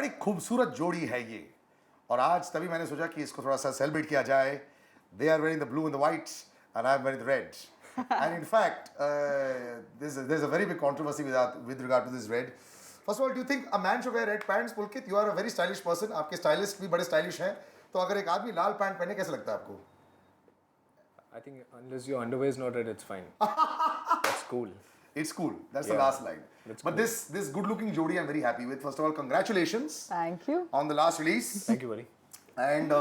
बड़ी खूबसूरत जोड़ी है ये, और आज तभी मैंने सोचा कि इसको थोड़ा सा सेलिब्रेट किया जाए. They are wearing the blue and the white, and I'm wearing the red. And in fact, there's a very big controversy with regard to this red. First of all, do you think a man should wear red pants, Pulkit? You are a very stylish person. आपके stylist भी बड़े stylish हैं. तो अगर एक आदमी लाल pant पहने कैसा लगता है आपको? I think unless your underwear is not red, it's fine. That's cool. It's cool. That's the last line. That's but cool. this good-looking jodi, I'm very happy with. First of all, congratulations. Thank you. On the last release. Thank you, buddy. And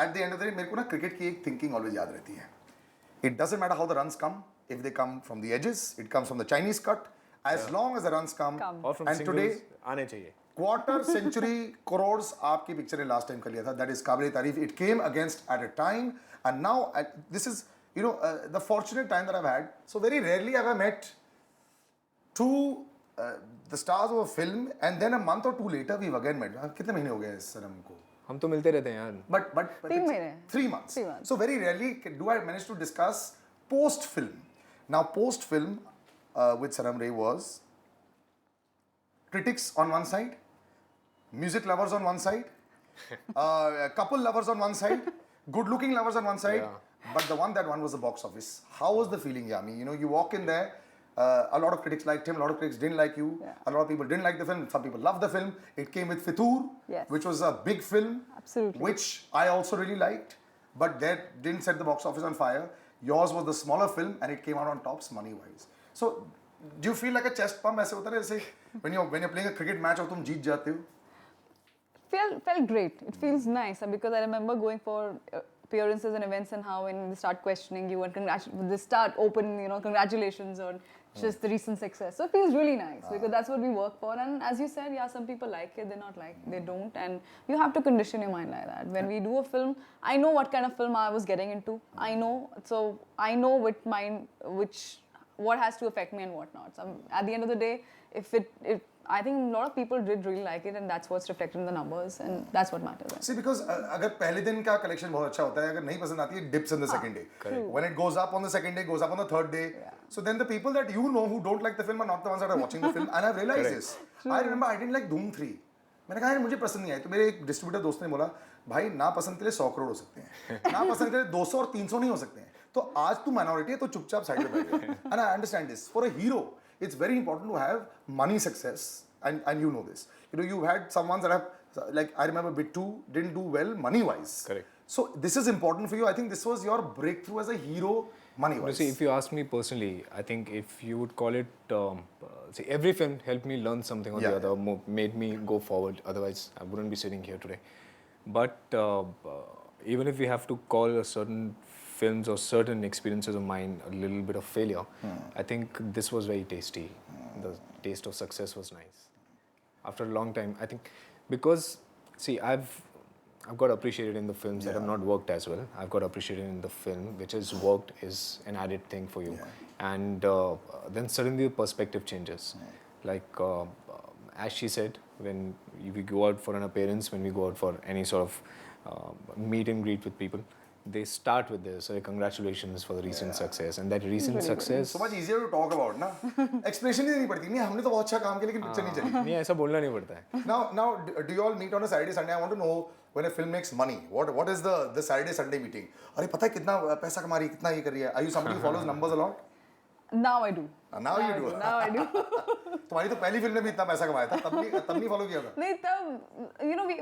at the end of the day, मेरे को ना cricket की एक thinking always याद रहती है. It doesn't matter how the runs come. If they come from the edges, it comes from the Chinese cut. As long as the runs come. Or from and singles, today, आने चाहिए. quarter century crores आपकी picture ने last time कर लिया था. That is काबिल तारीफ. It came against at a time, and now this is the fortunate time that I've had. So very rarely have I met two the stars of a film, and then a month or two later we've again met. कितने महीने हो गए इस सनम को? हम तो मिलते रहते हैं यार. But 3 महीने. 3 months. 3 months. So very rarely do I manage to discuss post film. Now post film with Sanam Ray was critics on one side, music lovers on one side, couple lovers on one side, good looking lovers on one side. Yeah. But the one that won was the box office. How was the feeling, Yami? You walk in there. A lot of critics liked him, a lot of critics didn't like you. Yeah. A lot of people didn't like the film, some people loved the film. It came with Fitur, Yes. which was a big film, Absolutely. which I also really liked, but that didn't set the box office on fire. Yours was the smaller film and it came out on tops money-wise. So, do you feel like a chest pump? ऐसे होता है जैसे when you're playing a cricket match और तुम जीत जाते हो? Felt great. It feels nice because I remember going for appearances and events and how when they start questioning you and they start open, congratulations on just the recent success. So it feels really nice because that's what we work for. And as you said, yeah, some people like it, they don't, and you have to condition your mind like that. When we do a film, I know what kind of film I was getting into. I know what has to affect me and what not. So at the end of the day, I think a lot of people did really like it, and that's what's reflected in the numbers, and that's what matters. See, because अगर पहले दिन का collection बहुत अच्छा होता है, अगर नहीं पसंद आती है, dips in the second day. True. When it goes up on the second day, goes up on the third day. Yeah. So then the people that who don't like the film are not the ones that are watching the film, and I've realized this. I remember I didn't like Dhoom 3. मैंने कहा यार मुझे पसंद नहीं आई, तो मेरे एक distributor दोस्त ने बोला भाई ना पसंद के लिए 100 करोड़ हो सकते हैं, ना पसंद के लिए 200 और 300 नहीं हो सकते हैं. तो आज तू माइनॉरिटी है तो चुपचाप साइड में बैठ जा. And I understand this. For a hero, it's very important to have money success. And you know this. You've had some ones that have, like I remember Bit 2 didn't do well money-wise. Correct. So this is important for you. I think this was your breakthrough as a hero money-wise. See, if you ask me personally, I think if you would call it, see, every film helped me learn something or the other, made me go forward. Otherwise, I wouldn't be sitting here today. But even if we have to call a certain films or certain experiences of mine a little bit of failure, I think this was very tasty. The taste of success was nice. After a long time, I think, because see, I've got appreciated in the films that have not worked as well. I've got appreciated in the film which has worked is an added thing for you, and then suddenly the perspective changes. Like as she said, when we go out for an appearance, when we go out for any sort of meet and greet with people, they start with this, congratulations for the recent success, and that recent success. So much easier to talk about, ना? Explanation ही नहीं पड़ती. नहीं हमने तो बहुत अच्छा काम किया लेकिन पिक्चर नहीं चली. नहीं ऐसा बोलना नहीं पड़ता है. Now, do you all meet on a Saturday Sunday? I want to know when a film makes money. What is the Saturday Sunday meeting? अरे पता है कितना पैसा कमा रही है, कितना ये कर रही है? Are you somebody who follows numbers a lot? Now I do. Now you do. Now I do. तुम्हारी तो पहली फिल्म ने भी इतना पैसा कमाया था, तब नहीं follow किया था. नहीं तब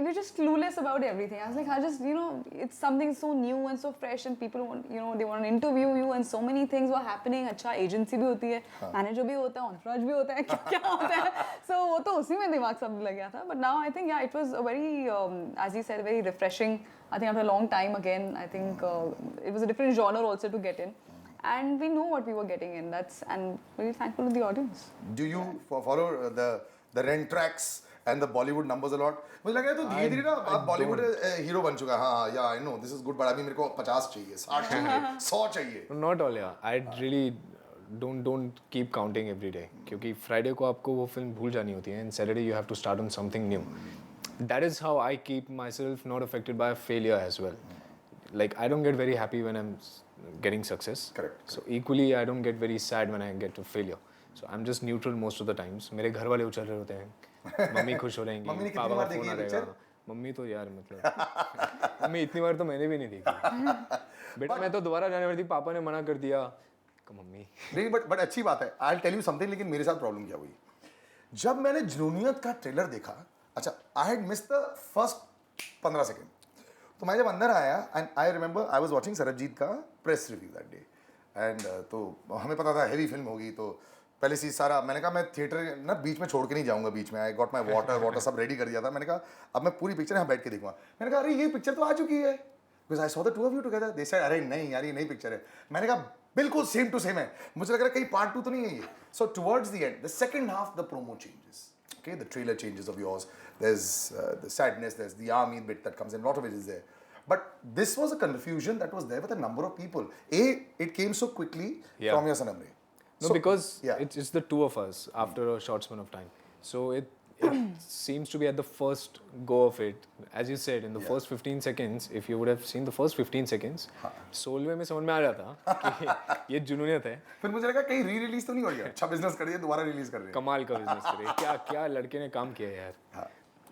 we're just clueless about everything. I was like, I just it's something so new and so fresh, and people want they want to interview you, and so many things were happening. अच्छा agency भी होती है, manager भी होता है, entourage भी होता है, क्या होता है. So वो तो उसी में दिमाग सब लग गया था. But now I think it was a very as you said, very refreshing. I think after a long time again, I think it was a different genre also to get in. And we know what we were getting in. And we're thankful to the audience. Do you follow the rent tracks and the Bollywood numbers a lot? मुझे लगा तो धीरे-धीरे ना आप Bollywood hero बन चुका है. हाँ, yeah, I know this is good, but अभी मेरे को 50 चाहिए, 60 चाहिए, 100 चाहिए. Not all, yeah. I really don't keep counting every day. क्योंकि Friday को आपको वो फिल्म भूल जानी होती है, and Saturday you have to start on something new. That is how I keep myself not affected by failure as well. Like I don't get very happy when I'm getting success. Correct. So equally I don't get very sad when I get to failure. So I'm just neutral most of the times. मेरे घर वाले उछल रहे होते हैं mummy खुश हो रहेंगी, मम्मी ने कितनी पापा बार का देखी फोन आ है रहेगा। picture? मम्मी तो यार मतलब मम्मी इतनी बार तो मैंने भी नहीं देखी। बेटा मैं तो दोबारा जाने वाली थी, पापा ने मना कर दिया। मम्मी नहीं बट अच्छी बात है। आई टेल यू समथिंग, लेकिन मेरे साथ प्रॉब्लम क्या हुई, जब मैंने जुनूनियत का ट्रेलर देखा, अच्छा I had miss the first 15 second, तो मैं जब अंदर आया and I remember I was watching Sarbjit का press review that day and तो हमें पता था हैवी फिल्म होगी, तो पहले से सारा मैंने कहा मैं थिएटर ना बीच में छोड़ के नहीं जाऊंगा, बीच में आई गॉट माई वाटर सब रेडी कर दिया था। मैंने कहा अब मैं पूरी पिक्चर यहाँ बैठ के देखूंगा। मैंने कहा अरे ये पिक्चर तो आ चुकी है, because I saw the two of you together. They said अरे नहीं यार ये नई पिक्चर है। मैंने कहा बिल्कुल सेम टू सेम है, मुझे लग रहा है कहीं पार्ट 2 तो नहीं है ये। So towards the end the second half the promo changes, okay, the trailer changes of yours, there's the sadness, there's the army bit that comes in, a lot of it is there, but this was a confusion that was there with a number of people. It came so quickly from your Sanamre. No, So, because yeah. it's the two of us after a short span of time. So it seems to be at the first go of it. As you said, in the first 15 seconds, if you would have seen the first 15 seconds, 16वें में समझ में आ जाता कि ये जुनूनियत है। फिर मुझे लगा कहीं री रिलीज तो नहीं हो रही है, अच्छा बिजनेस कर रही है, दोबारा रिलीज कर रही है। कमाल का बिजनेस करे, क्या क्या लड़के ने काम किया यार।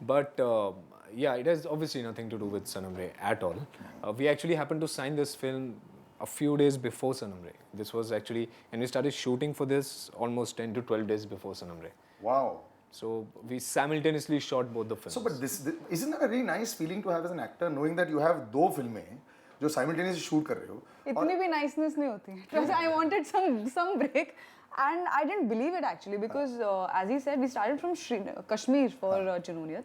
But yeah, it has obviously nothing to do with Sanamre at all. We actually happened to sign this film a few days before Sanamre. This was actually, and we started shooting for this almost 10 to 12 days before Sanamre. Wow. So we simultaneously shot both the films. So but this isn't that a really nice feeling to have as an actor, knowing that you have दो फिल्में जो simultaneously shoot कर रहे हो। इतनी भी niceness नहीं होती है। Trust, I wanted some break, and I didn't believe it actually because as he said, we started from Kashmir for Junooniyat.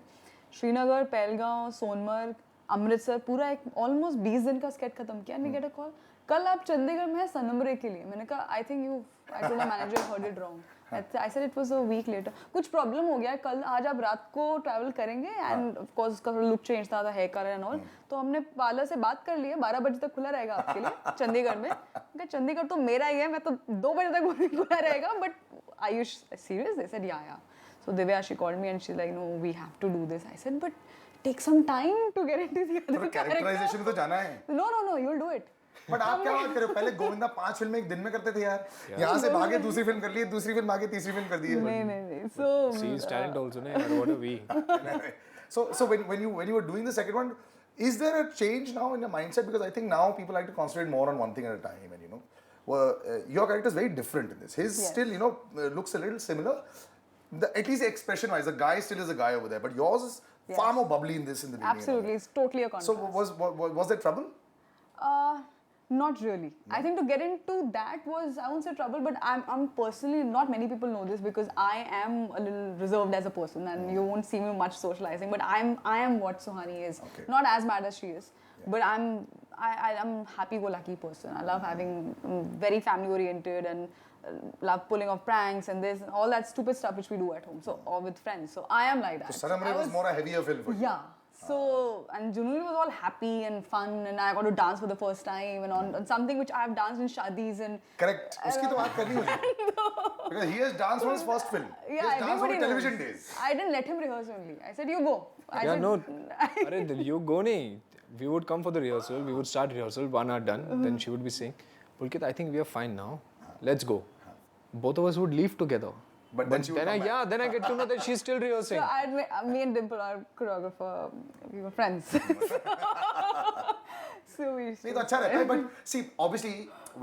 Srinagar, Pahalgam, Sonmarg, Amritsar पूरा एक ऑलमोस्ट 20 दिन का स्केच खत्म किया। नहीं गेट अ कॉल, कल आप चंडीगढ़ में है सनमरे के लिए। मैंने कहा I think you, I told my manager heard it wrong, I said it was a week later. कुछ प्रॉब्लम हो गया कल, आज आप रात को ट्रैवल करेंगे एंड ऑफ कोर्स उसका लुक चेंज था, हेयर कलर एंड ऑल, तो हमने पार्लर से बात कर ली है 12 बजे तक खुला रहेगा आपके लिए चंडीगढ़ में। चंडीगढ़ तो मेरा ही है, मैं तो 2 बजे तक खुला रहेगा, but are you serious? They said yeah. So Divya, she called me and she's like, no, we have to do this. I said, but take some time to get into the other characterization में तो जाना है। No, you'll do it. But आप क्या बात कर रहे हो, पहले गोविंदा 5 फिल्में एक दिन में करते थे यार, यहाँ से भागे दूसरी फिल्म कर ली, दूसरी फिल्म भागे तीसरी फिल्म कर दी है। नहीं। So she's talent also, na? What are we? So when you were doing the second one, is there a change now in your mindset? Because I think now people like to concentrate more on one thing at a time, and your character is very different in this. His still looks a little similar. At least expression wise, the guy still is a guy over there, but yours is far more bubbly in this in the beginning. absolutely, it's totally a contrast. So was there trouble? Not really. I think to get into that was, I won't say trouble, but I'm personally, not many people know this because I am a little reserved as a person and you won't see me much socializing, but I am what Suhani is. Okay. Not as bad as she is, but I'm happy-go-lucky person. I love having very family-oriented and love pulling off pranks and this all that stupid stuff which we do at home, so or with friends. So I am like that. So Sanamre was more a heavier film for you. Yeah. So and Junooniyat was all happy and fun, and I got to dance for the first time and on something which I have danced in shadis and. Correct. उसकी तो बात करनी होगी. Because he has danced for his first film. He Yeah, has danced for everybody television knows. days. I didn't let him rehearse only. I said, you go. I Yeah, said, no. Arey, you go nahi. We would come for the rehearsal. We would start rehearsal. 1 hour done. Then she would be saying, Pulkit, I think we are fine now. Let's go. Both of us would leave together. But then she would come back. then I get to know that she's still rehearsing. So me and Dimple, our choreographer, we were friends. So we used नहीं to. तो अच्छा रहता है, but see obviously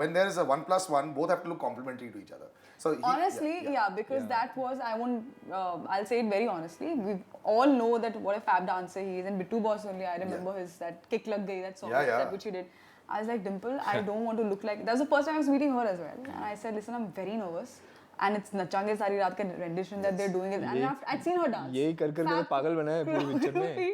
when there is a 1+1, both have to look complementary to each other. So Honestly, yeah, because that was, I won't, I'll say it very honestly, we all know that what a fab dancer he is, and Bittu Boss only, I remember his, that Kick Lag Gayi, that song, that which he did. I was like, Dimple, I don't want to look like, that was the first time I was meeting her as well, and I said, listen, I'm very nervous, and it's Nachange Sari Raat ka rendition that they're doing it, and I'd seen her dance. यही कर मेरे पागल बनाया पूरी picture में कि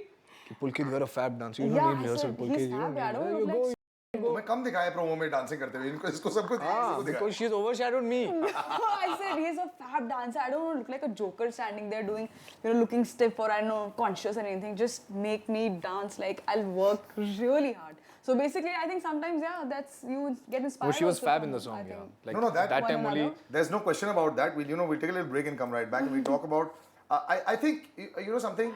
Pulkit, we're a fab dancer. You don't need rehearsal. Pulkit, you don't need. You go. मैं कम दिखाया प्रोमो में डांसिंग करते हुए, इनको इसको सबको दिखाया। Because she's overshadowed me. I said he's a fab dancer. I don't want to look like a joker standing there doing, looking stiff or I don't know, conscious or anything. Just make me dance like I'll work really hard. So basically, I think sometimes, that's, you get inspired. Oh, she was also fab from, in the song, I think. Like, No, that time one only. another. There's no question about that. We'll take a little break and come right back and we talk about. I think something.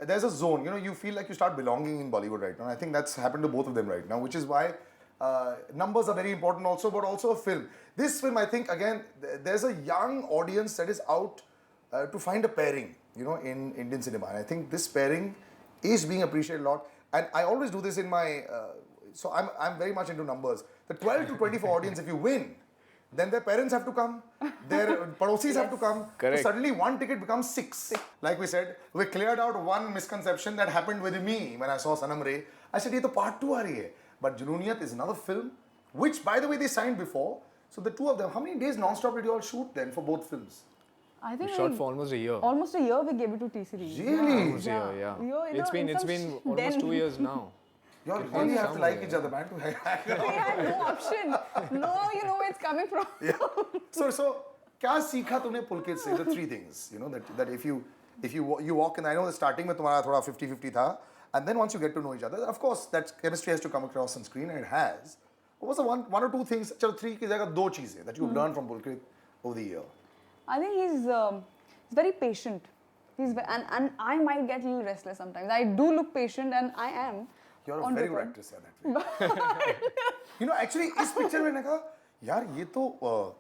There's a zone. You feel like you start belonging in Bollywood right now. I think that's happened to both of them right now, which is why numbers are very important also, but also a film. This film, I think, again, there's a young audience that is out to find a pairing, you know, in Indian cinema. And I think this pairing is being appreciated a lot. And I always do this in my, so I'm very much into numbers. The 12 to 24 audience, if you win, then their parents have to come, their padosis have to come. Correct. So suddenly one ticket becomes 6. Like we said, we cleared out one misconception that happened with me when I saw Sanam Re. I said, "Ye to part 2 aa rahi hai." But Junooniyat is another film, which by the way they signed before. So the two of them, how many days non-stop did you all shoot then for both films? I think We shot for almost a year. almost a year we gave it to T series. Really? Almost a year, yeah. You It's know, in been some almost 2 years now. You all really have to like each other, man. We had no option. No, you know where it's coming from. So क्या सीखा तुमने पुलकित से? The 3 things, you know, that if you walk in, I know the starting में तुम्हारा थोड़ा 50-50 था, and then once you get to know each other, of course that chemistry has to come across on screen, and it has. What was the one or two things? चलो 3 की जगह 2 चीजें that you've learned from Pulkit over the year. I think he's very patient. And I might get a little restless sometimes. I do look patient, and I am. You're a on very good record. actress, that way. You know, actually, इस picture में मैंने कहा, यार ये तो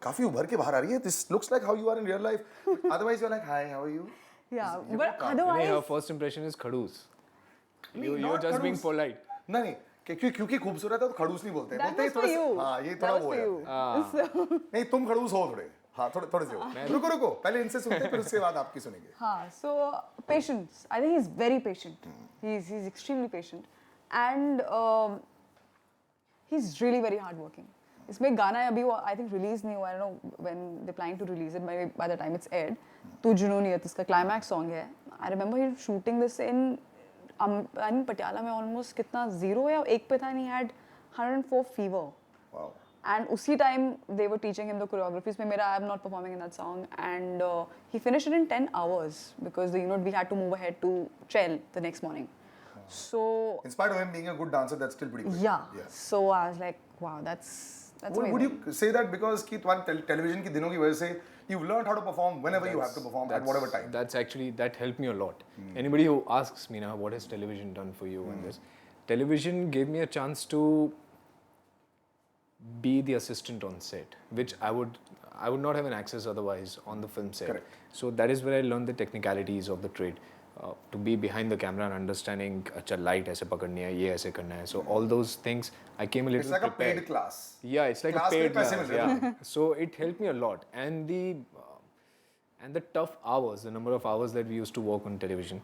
काफी उभर के बाहर आ रही है. This looks like how you are in real life. Otherwise, you're like, hi, how are you? Yeah, You're but calm. otherwise, Her first impression is khadus. You're not just being खड़ूस. polite. नहीं क्योंकि खूबसूरत है तो खड़ूस नहीं बोलते. that बोलते was ही for थोड़ा you. हाँ ये That थोड़ा was वो for है. you. So, नहीं तुम खड़ूस हो थोड़े. हाँ थोड़े से हो. रुको पहले इनसे सुनते हैं फिर उसके बाद आपकी सुनेंगे. so patience. I think he's very patient. He's extremely patient, and he's really very hardworking. इसमें गाना अभी वो I think release नहीं हुआ. I don't know when they're planning to release it. Maybe by the time it's aired. तो जुनूनियत इसका climax song है. I remember he shooting this in Patiala में almost कितना 0 या 1 पे था, and he had 104 fever. Wow. And usi time they were teaching him the choreographies. Mein I am not performing in that song, and he finished it in 10 hours because we had to move ahead to Chell the next morning. So In spite of him being a good dancer, that's still pretty good. yeah. So I was like, wow, that's amazing. Would you say that because कि तुम्हारे television की दिनों की वजह से you've learned how to perform whenever you have to perform at whatever time? That helped me a lot. Anybody who asks me now, what has television done for you and this, television gave me a chance to be the assistant on set, which I would not have an access otherwise on the film set. Correct. So that is where I learned the technicalities of the trade. To be behind the camera and understanding, अच्छा light ऐसे पकड़नी है, ये ऐसे करना है. So all those things, I came a little It's like prepared. a paid class. Yeah, it's like Class a paid के पैसे class. मिल रहे हैं. Yeah. So it helped me a lot, and the tough hours, the number of hours that we used to work on television,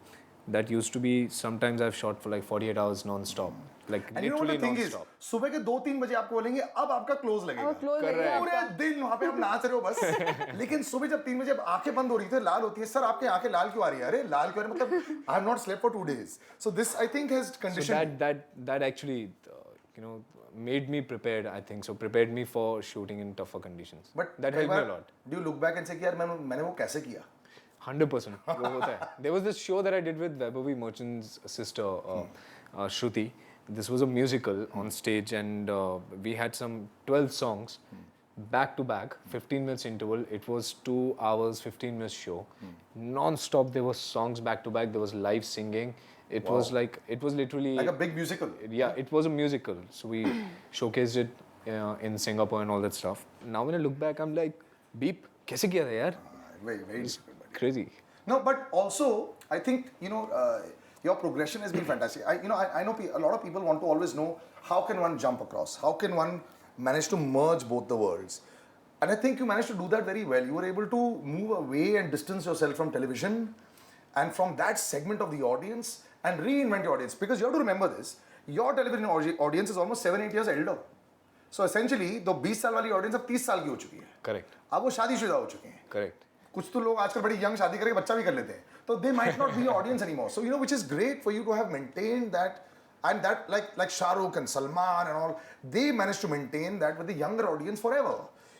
that used to be sometimes I've shot for like 48 hours non-stop, like And you know what literally the thing is, non-stop. सुबह के 2-3 बजे आपको बोलेंगे अब आपका close लगेगा. अब close Correct. लगेगा पूरे आपका. दिन वहाँ पे आप नाच रहे हो बस. लेकिन सुबह जब 3 बजे आंखें बंद हो रही थी, लाल होती है. सर आपकी आंखें लाल क्यों आ रही है? अरे लाल क्यों आ रही है? मतलब I have not slept for 2 days. So this I think has So conditioned. that actually made me prepared. I think so prepared me for shooting in tougher conditions. But that helped me a lot. Do you look back and say कि यार मैंने वो कैसे किया? 100%. वो होता है. There was this show that I did with Vaibhavi Merchant's sister, Shruti. This was a musical on stage, and we had some 12 songs back to back, 15 minutes interval. It was 2 hours, 15 minutes show. Non-stop, there were songs back to back. There was live singing. It was literally Like a big musical. Yeah, it was a musical. So we showcased it in Singapore and all that stuff. Now when I look back, I'm like, beep, कैसे किया था यार? Very difficult. Crazy. No, but also I think your progression has been fantastic. I know a lot of people want to always know how can one jump across, how can one manage to merge both the worlds, and I think you managed to do that very well. You were able to move away and distance yourself from television and from that segment of the audience and reinvent your audience, because you have to remember this: your television audience is almost 7-8 years elder. So essentially, the 20 साल वाली audience अब 30 साल की हो चुकी है. Correct. अब वो शादीशुदा हो चुके हैं. Correct. कुछ तो लोग आजकल बड़ी यंग शादी करके बच्चा भी कर लेते हैं, तो they might not be your audience anymore. So which is great for you to have maintained that, and that like Shah Rukh and Salman and all, they managed to maintain that with the younger audience forever.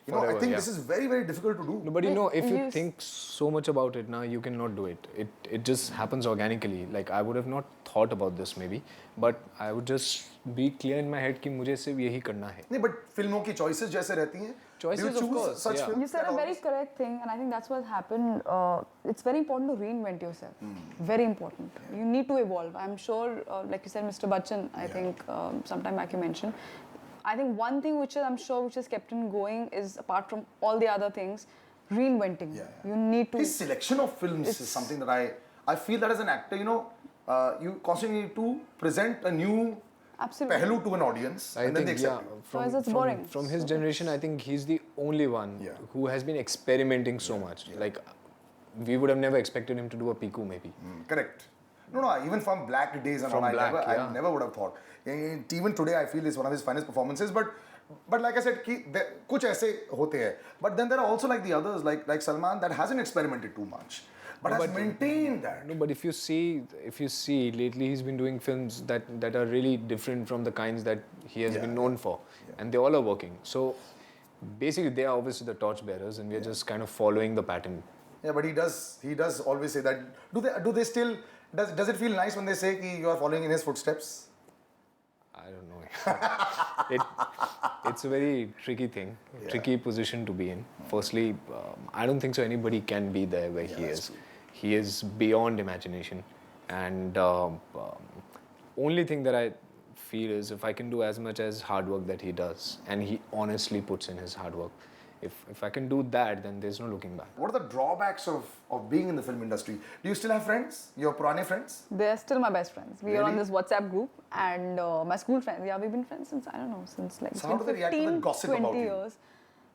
I Forever, think yeah. this is very, very difficult to do. No, but if you Yes. think so much about it now, you cannot do it. It just happens organically. Like I would have not thought about this maybe, but I would just be clear in my head कि मुझे सिर्फ यही करना है. नहीं, but फिल्मों की choices जैसे रहती हैं. Choices, do you of choose course, such yeah. films You said that a very always- correct thing, and I think that's what happened. It's very important to reinvent yourself. Very important. You need to evolve. I'm sure, like you said, Mr. Bachchan, I think sometime back you mentioned. I think one thing which has kept him going is, apart from all the other things, reinventing. Yeah, yeah. You need to. His selection of films is something that I feel that as an actor, you know, you constantly need to present a new Absolutely. pehlu to an audience, and then they accept you. Otherwise it's boring. From his generation, I think he's the only one Yeah. who has been experimenting so much. Like, we would have never expected him to do a Piku, maybe. Correct. No, even from Black Days and From all, Black, I never would have thought. Even today, I feel it's one of his finest performances. But like I said, कुछ ऐसे होते हैं. But then there are also like the others, like Salman, that hasn't experimented too much, but has maintained that. No, but if you see lately, he's been doing films that are really different from the kinds that he has been known for, and they all are working. So basically, they are obviously the torchbearers, and we are just kind of following the pattern. Yeah, but he does always say that. Do they still? Does it feel nice when they say कि you are following in his footsteps? I don't know. It's a very tricky thing, tricky position to be in. Firstly, I don't think so anybody can be there where he is. True. He is beyond imagination. And only thing that I feel is if I can do as much as hard work that he does, and he honestly puts in his hard work, if I can do that, then there's no looking back. What are the drawbacks of being in the film industry? Do you still have friends? Your purane friends? They're still my best friends. We are on Really? this WhatsApp group, and my school friends. Yeah, we've been friends since, I don't know, since like So how do they react to the 15, gossip 20 about you? years.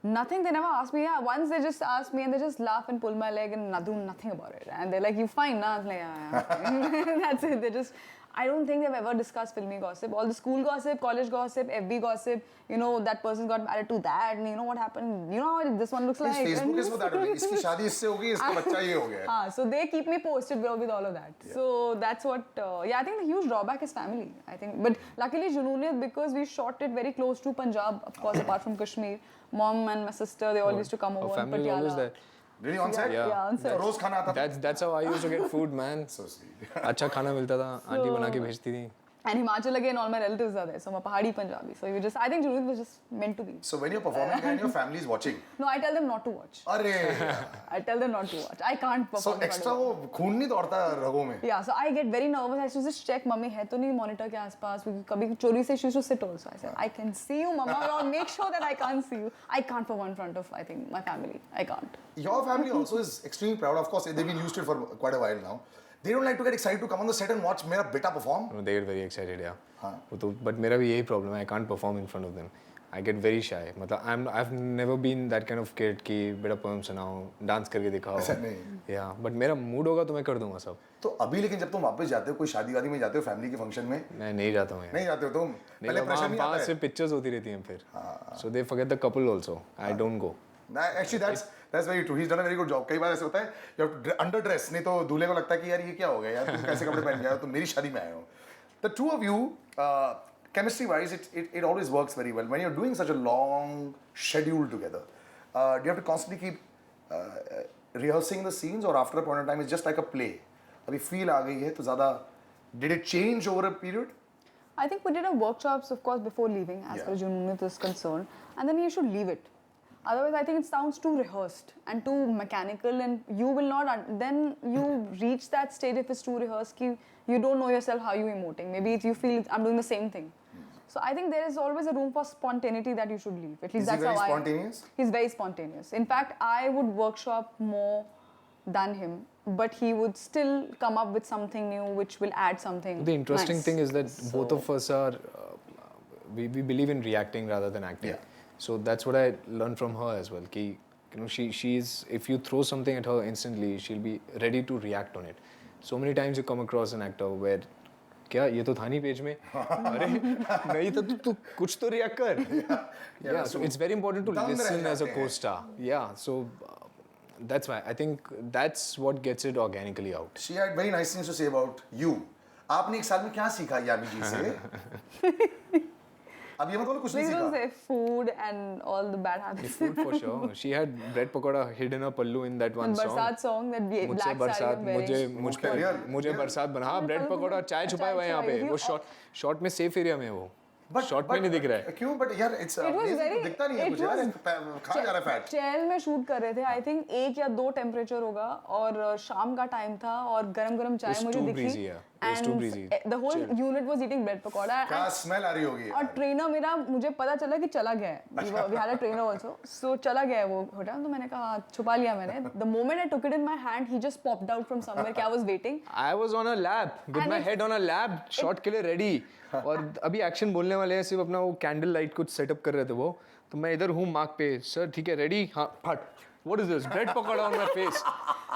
Nothing, they never ask me. Yeah, once they just ask me and they just laugh and pull my leg and do nothing about it. And they're like, you fine, nah? I was like, yeah. That's it. They just, I don't think they've ever discussed filmy gossip. All the school gossip, college gossip, FB gossip, you know, that person got married to that, and you know what happened, you know how this one looks like. His Facebook and is for that only. इसकी शादी इससे हो गई, इसका बच्चा ये हो गया. So they keep me posted with all of that. So that's what, I think the huge drawback is family, I think. But luckily Junooniyat, because we shot it very close to Punjab, of course, apart from Kashmir, mom and my sister, they all used to come over Our in family is always Patiala. there. Really on set? Yeah, on set. रोज खाना आता था. That's how I used to get food, man. So sweet. अच्छा खाना मिलता था, aunty बना के भेजती थी. And Himachal again, all my relatives are there. So I'm a Pahadi Punjabi. So you just, I think Junooniyat was just meant to be. So when you're performing and your family is watching, No, I tell them not to watch. अरे, I tell them not to watch. I can't perform. so in front extra of them. वो खून नहीं दौड़ता रगों में. Yeah, so I get very nervous. I used to just check, mummy है तो नहीं monitor के आसपास. क्योंकि कभी चोरी से she used to sit also. I said, I can see you, mama. Or make sure that I can't see you. I can't perform in front of, I think, my family. I can't. Your family also is extremely proud. Of course, they've been used to it for quite a while now. They don't like to get excited to come on the set and watch मेरा बेटा perform. No, they get very excited, yeah. But मेरा भी यही problem है. I can't perform in front of them. I get very shy. मतलब I've never been that kind of kid कि बेटा poem सुनाओ, dance करके दिखाओ. ऐसा नहीं. Yeah, but मेरा mood होगा तो मैं कर दूँगा सब. तो अभी लेकिन जब तुम वापस जाते हो कोई शादी वादी में जाते हो फैमिली के फंक्शन में मैं नहीं जाता हूँ. नहीं जाते हो तुम पहले प्रेशर नहीं आता वहाँ है. से pictures होती रहती हैं फिर. So they forget the couple also. I don't go. Actually that's very true. He's done a very good job. कई बार ऐसे होता है you have to underdress नहीं तो दूल्हे को लगता है कि यार ये क्या हो गया यार तुम कैसे कपड़े पहन के आए हो तुम मेरी शादी में आए हो. The two of you chemistry wise it always works very well when you're doing such a long schedule together. Do you have to constantly keep rehearsing the scenes or after a point in time it's just like a play? अभी feel आ गई है तो ज़्यादा did it change over a period? I think we did a workshops, of course, before leaving, as far as Junooniyat is concerned, and then you should leave it. Otherwise, I think it sounds too rehearsed and too mechanical, and you will not. Then you reach that state if it's too rehearsed, you don't know yourself how you're emoting. Maybe if you feel I'm doing the same thing. So I think there is always a room for spontaneity that you should leave. At least Is he that's very how spontaneous? He's very spontaneous. In fact, I would workshop more than him, but he would still come up with something new, which will add something. The interesting nice. thing is that both of us are, we believe in reacting rather than acting. Yeah. So that's what I learned from her as well. Ki, you know, she's if you throw something at her instantly, she'll be ready to react on it. So many times you come across an actor where क्या ये तो था नहीं page में अरे नहीं तो तू कुछ तो रिएक्ट कर. Yeah, so it's very important to listen as a co-star. Yeah, so that's why I think that's what gets it organically out. She had very nice things to say about you. आपने एक साल में क्या सीखा यामी जी से? अब ये मतलब कुछ नहीं Please don't सीखा. say food and all the bad habits. Food for sure. She had bread pakoda hid in her pallu in that one song. बरसात song that मुझसे black saree बरसात I'm wearing. मुझे बरसात बना हाँ ब्रेड पकौड़ा चाय छुपाया हुआ है यहाँ पे वो शॉट में सेफ एरिया में है वो शॉट में नहीं दिख रहा है क्यों? बट यार इट्स दिखता नहीं है कुछ यार खा जा रहा है फैट. चैल में शूट कर रहे थे आई थिंक 1 या 2 टेम्परेचर होगा और शाम का टाइम था और गरम गरम चाय It's मुझे too दिखी breezy, yeah. It was too And breezy. the whole Chill. unit was eating bread pakora. क्या smell आ रही होगी और यार? ट्रेनर मेरा मुझे पता चला कि चला गया है. We had a trainer also. So चला गया है वो होटल. तो मैंने कहा छुपा लिया मैंने. The moment I took it in my hand, he just popped out from somewhere. कि I was waiting. I was on a lab with And my head on a lab, shot के लिए ready. और अभी action बोलने वाले हैं, सिर्फ अपना वो कैंडल लाइट कुछ सेटअप कर रहे थे वो. तो मैं इधर हूँ मार्क पे. सर ठीक है रेडी? हाँ फट. What is this? Bread pakora on my face.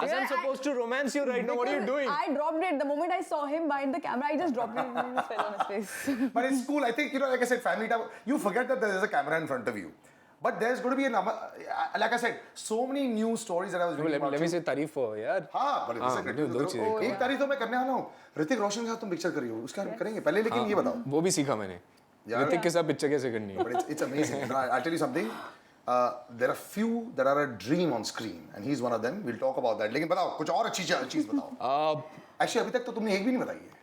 As I'm supposed to romance you right now. What are you doing? I dropped it. The moment I saw him behind the camera, I just dropped it and it just fell on his face. But it's cool. I think, like I said, family time, you forget that there's a camera in front of you. But there's going to be like I said, so many new stories that I was reading about Let me you. say तारीफ हो यार. हाँ, but it's a दो great चीजें. एक तारीफ तो मैं करने आना हूँ. ऋतिक रोशन के साथ तुम पिक्चर करियो. उसका करेंगे पहले लेकिन ये बताओ. वो भी सीखा मैंने. ऋतिक के साथ पिक्चर कैसे करनी है. But it's amazing. I'll tell you something. There are few that are a dream on screen, and he's one of them. We'll talk about that. लेकिन बताओ कुछ और अच्छी चीज बताओ. Actually अभी तक तो तुमने एक भी नहीं बताई है.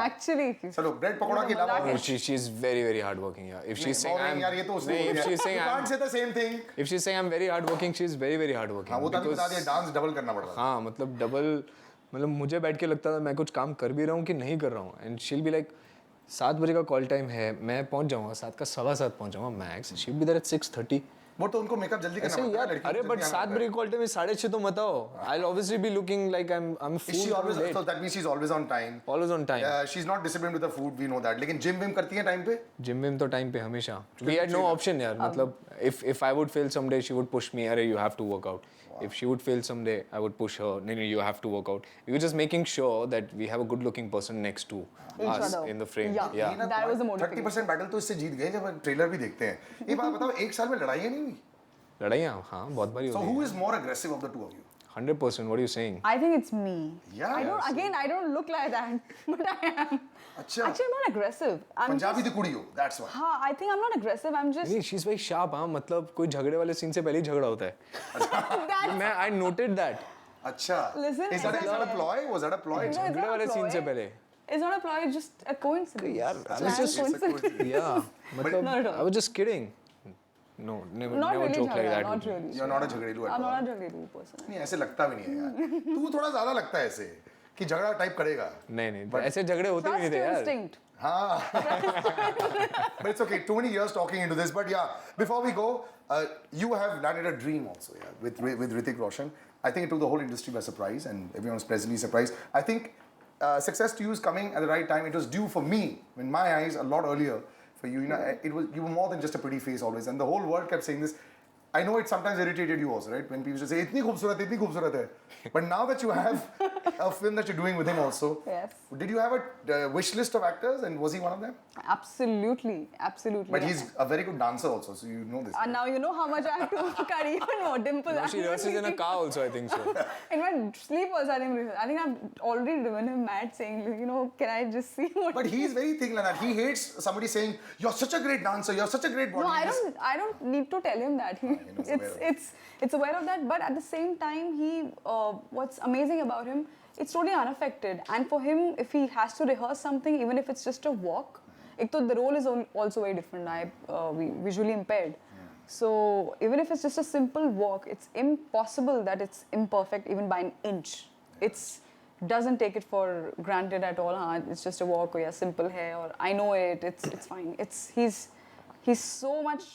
Actually, चलो ब्रेड पकौड़ा के अलावा. No, she's very hardworking. Yeah. If she's saying I'm, यार ये तो उसने नहीं, if she's saying you can't say the same thing. if she's saying I'm very hardworking, she's very hardworking. हाँ वो तो अभी बता दिया डांस डबल करना पड़ रहा है. हाँ मतलब डबल मतलब मुझे बैठ के लगता था मैं कुछ काम कर भी रहा हूँ कि नहीं कर रहा हूँ. एंड शील बी लाइक 7 बजे का कॉल टाइम है मैं पहुँच जाऊँगा 7 का 7:15 पहुँच जाऊँगा max. She'll be there at 6:30. वो तो उनको मेकअप जल्दी करना पड़ता है लड़कियों अरे को बट जल्दी 7 आना बजे कॉल टाइम में 6:30 तो मत आओ. I'll obviously be looking like I'm Is she full always late. so that means she's always on time. Always on time. She's not disciplined with the food, we know that. लेकिन gym Vim करती है time पे? Gym Vim तो time पे हमेशा. We had no option यार. मतलब if I would fail someday she would push me. अरे you have to work out. If she would fail someday I would push her. No, you have to work out. We were just making sure that we have a good looking person next to us other. in the frame. Yeah. ये ना That was the motivating. 30% battle तो इससे जीत गए जब trailer भी देखते हैं. ये बात बताओ एक साल में लड़ाइयाँ नहीं हुई? लड़ाइयाँ हाँ बहुत बारी So होती who हैं. is more aggressive of the two of you? 100%. What are you saying? I think it's me. Yeah. I don't look like that, but I am. अच्छा. Actually, I'm not aggressive. I'm Punjabi just, दी कुड़ी हो. That's why. हाँ, I think I'm not aggressive. I'm just. नहीं she's very sharp हाँ मतलब कोई झगड़े वाले सीन से पहले ही झगड़ा होता है. That's, मैं I noted that. अच्छा. Listen, Is that a ploy? Was that a ploy? No, it's झगड़े not a वाले सीन से ploy. पहले. It's not a ploy. It's just a coincidence. यार, I was Planned just- coincidence. Yeah. मतलब Not at all. I was just kidding. No, never Not never really joke like jhagda, that. not really. You're not a झगड़ेलू at I'm all. not a jhagdedu person. नहीं ऐसे लगता भी नहीं है यार. तू थोड़ा ज़्यादा लगता है ऐसे कि झगड़ा टाइप करेगा. नहीं ऐसे झगड़े होते भी नहीं Trust थे your यार. instinct. But it's okay. Too many years talking into this. But yeah, before we go, you have landed a dream also, yeah, with Hrithik Roshan. I think it took the whole industry by surprise, and everyone was pleasantly surprised. I think success to you is coming at the right time. It was due for me, in my eyes, a lot earlier. For you, you know, you were more than just a pretty face always, and the whole world kept saying this. I know it sometimes irritated you also, right? When people just say, "Itni खूबसूरत hai." But now that you have a film that you're doing with him also, Yes. did you have a wish list of actors, and was he one of them? Absolutely. But he's a very good dancer also, so you know this. And now you know how much I have to cut even more dimple. No, she rehearses in a car also, I think so. In my sleep also, I think I've already driven him mad saying, you know, can I just see what? But he's very thing like that. He hates somebody saying, "You're such a great dancer. You're such a great body." No, I don't need to tell him that. It's aware of that. But at the same time, what's amazing about him, it's totally unaffected. And for him, if he has to rehearse something, even if it's just a walk, the role is also very different. We visually impaired. So even if it's just a simple walk, it's impossible that it's imperfect even by an inch. It's doesn't take it for granted at all. It's just a walk or yeah, simple hair or I know it. It's fine. He's so much.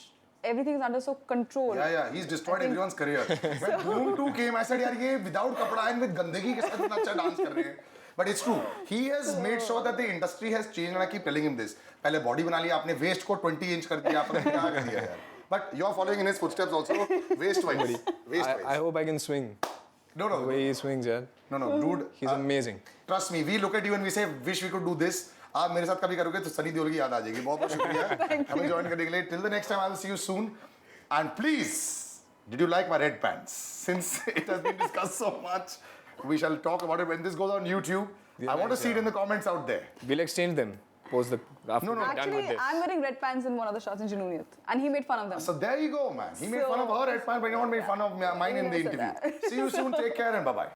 Everything is under so control. Yeah, he's destroyed everyone's career. When Boom 2 came, I said, "यार ये without कपड़ा and with गंदगी के साथ इतना अच्छा dance कर रहे हैं." But it's true. He has made sure that the industry has changed, and I keep telling him this. पहले body बना लिया, आपने waist को 20 inch कर दिया, आपने क्या कर दिया यार? But you're following in his footsteps also, waist wise. I hope I can swing. No. The way he swings, yeah. No, dude. He's amazing. Trust me, we look at you and we say, "Wish we could do this." आप मेरे साथ कभी करोगे तो सनी देओल की याद आ जाएगी. बहुत बहुत शुक्रिया हमें ज्वाइन करने के लिए. Till the next time, I will see you soon. And please, did you like my red pants? Since it has been discussed so much, we shall talk about it when this goes on YouTube. I want to see it in the comments out there. We'll exchange them. Post the after No, we're done Actually, with this. I'm wearing red pants in one of the shots in Junooniyat, and he made fun of them. So there you go, man. He made fun of her red pants, but he not made fun of mine in the Yes, interview. See you soon. Take care and bye-bye.